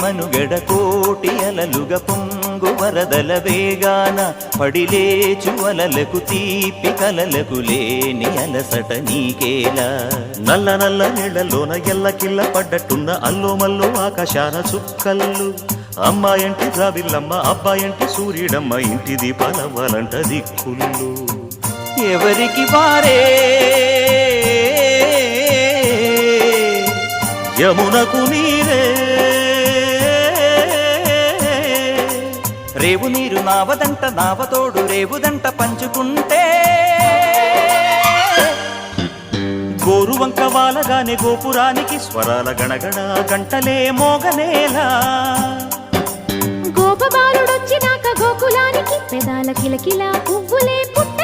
మనుగడ కోటి అలలుగా పొంగు వరదల వేగాన పడిలేచు అలలకు తీపి కలలకు లేని అలసట నీకేలా నల్ల నల్ల నీళ్లలోన ఎల్లకిల్ల పడ్డట్టున్న అల్లో మల్లో ఆకాశాన చుక్కల్లు అమ్మాయంటి ద్రావిల్లమ్మ అబ్బాయంటి సూర్యుడమ్మ ఇంటి దీపాలవ్వాలంట దిక్కులు ఎవరికి వారే యమునకు నీరే రేవు నీరు నావదంట నావతోడు రేవుదంట పంచుకుంటే గోరువంక వాలగానే గోపురానికి స్వరాల గణగణ గంటలే మోగనేలా గోపబాలుడొచ్చినాక గోకులానికి పెదాల కిలకిల పువ్వులే పుట్ట